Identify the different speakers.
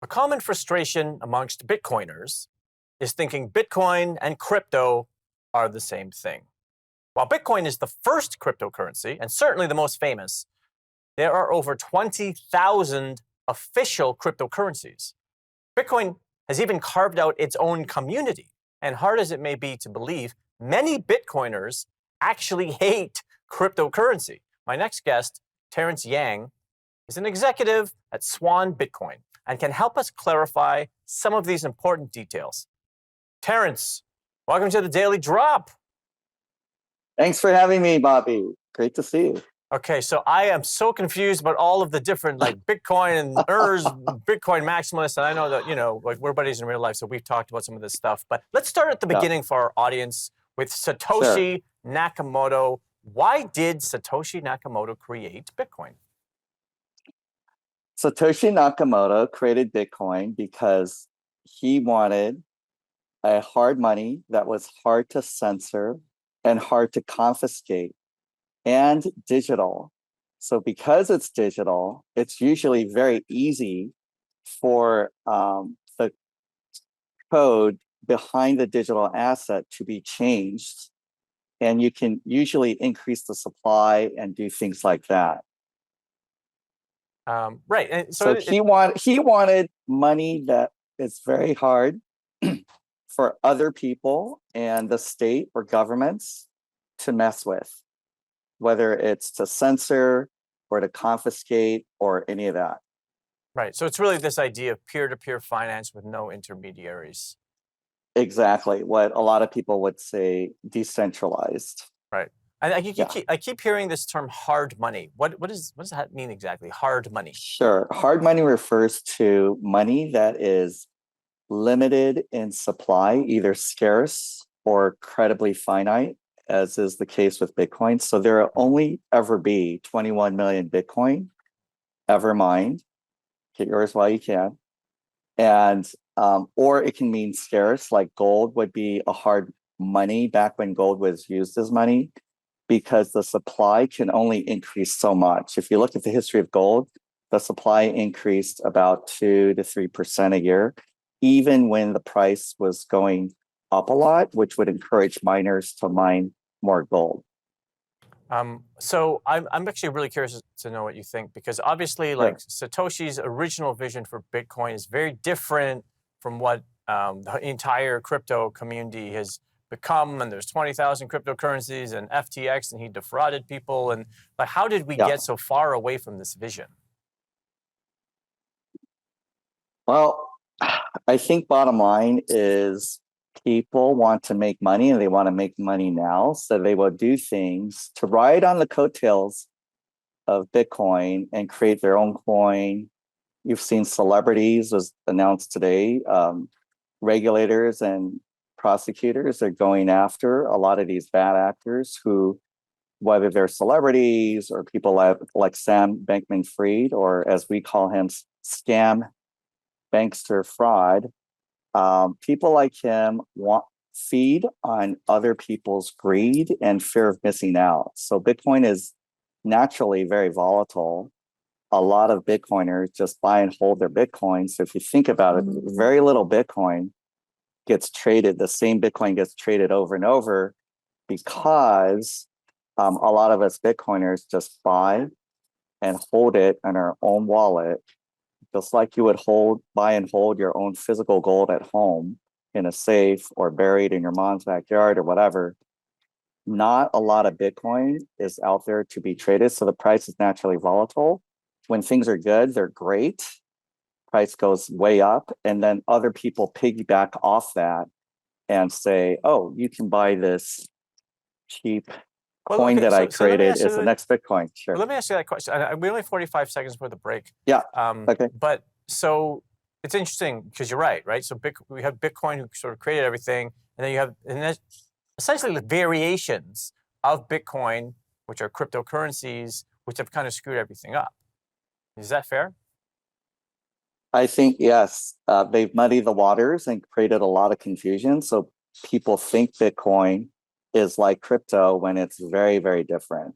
Speaker 1: A common frustration amongst Bitcoiners is thinking Bitcoin and crypto are the same thing. While Bitcoin is the first cryptocurrency, and certainly the most famous, there are over 20,000 official cryptocurrencies. Bitcoin has even carved out its own community. And hard as it may be to believe, many Bitcoiners actually hate cryptocurrency. My next guest, Terrence Yang, is an executive at Swan Bitcoin and can help us clarify some of these important details. Terrence, welcome to the Daily Drop.
Speaker 2: Thanks for having me, Bobby. Great to see you.
Speaker 1: Okay, so I am so confused about all of the different Bitcoin and Bitcoin maximalists, and I know that, we're buddies in real life, so we've talked about some of this stuff. But let's start at the beginning for our audience with Satoshi Nakamoto. Why did Satoshi Nakamoto create Bitcoin?
Speaker 2: Satoshi Nakamoto created Bitcoin because he wanted a hard money that was hard to censor and hard to confiscate and digital. So because it's digital, it's usually very easy for the code behind the digital asset to be changed. And you can usually increase the supply and do things like that.
Speaker 1: Right. And
Speaker 2: so he wanted money that is very hard for other people and the state or governments to mess with, whether it's to censor or to confiscate or any of that.
Speaker 1: Right. So it's really this idea of peer-to-peer finance with no intermediaries.
Speaker 2: Exactly. What a lot of people would say decentralized.
Speaker 1: Right. I keep hearing this term hard money. What does that mean exactly? Hard money.
Speaker 2: Sure. Hard money refers to money that is limited in supply, either scarce or incredibly finite, as is the case with Bitcoin. So there will only ever be 21 million Bitcoin ever mined. Get yours while you can. And or it can mean scarce, like gold would be a hard money back when gold was used as money, because the supply can only increase so much. If you look at the history of gold, the supply increased about 2 to 3% a year, even when the price was going up a lot, which would encourage miners to mine more gold.
Speaker 1: So I'm actually really curious to know what you think, because obviously Satoshi's original vision for Bitcoin is very different from what the entire crypto community has become. And there's 20,000 cryptocurrencies and FTX, and he defrauded people. And how did we get so far away from this vision?
Speaker 2: Well, I think bottom line is people want to make money, and they want to make money now. So they will do things to ride on the coattails of Bitcoin and create their own coin. You've seen celebrities, was announced today. Regulators and prosecutors are going after a lot of these bad actors who, whether they're celebrities or people like Sam Bankman-Fried, or as we call him, scam bankster fraud. People like him feed on other people's greed and fear of missing out. So Bitcoin is naturally very volatile. A lot of Bitcoiners just buy and hold their Bitcoin. So if you think about it, very little Bitcoin gets traded. The same Bitcoin gets traded over and over because a lot of us Bitcoiners just buy and hold it in our own wallet, just like you would buy and hold your own physical gold at home in a safe or buried in your mom's backyard or whatever. Not a lot of Bitcoin is out there to be traded. So the price is naturally volatile. When things are good, they're great. Price goes way up. And then other people piggyback off that and say, oh, you can buy this cheap coin that I created is the next Bitcoin. Sure.
Speaker 1: Well, let me ask you that question. We only have 45 seconds before the break.
Speaker 2: Yeah. Okay.
Speaker 1: But so it's interesting because you're right? So we have Bitcoin who sort of created everything, and then you have essentially the variations of Bitcoin, which are cryptocurrencies, which have kind of screwed everything up. Is that fair?
Speaker 2: I think, yes. They've muddied the waters and created a lot of confusion. So people think Bitcoin is like crypto when it's very, very different.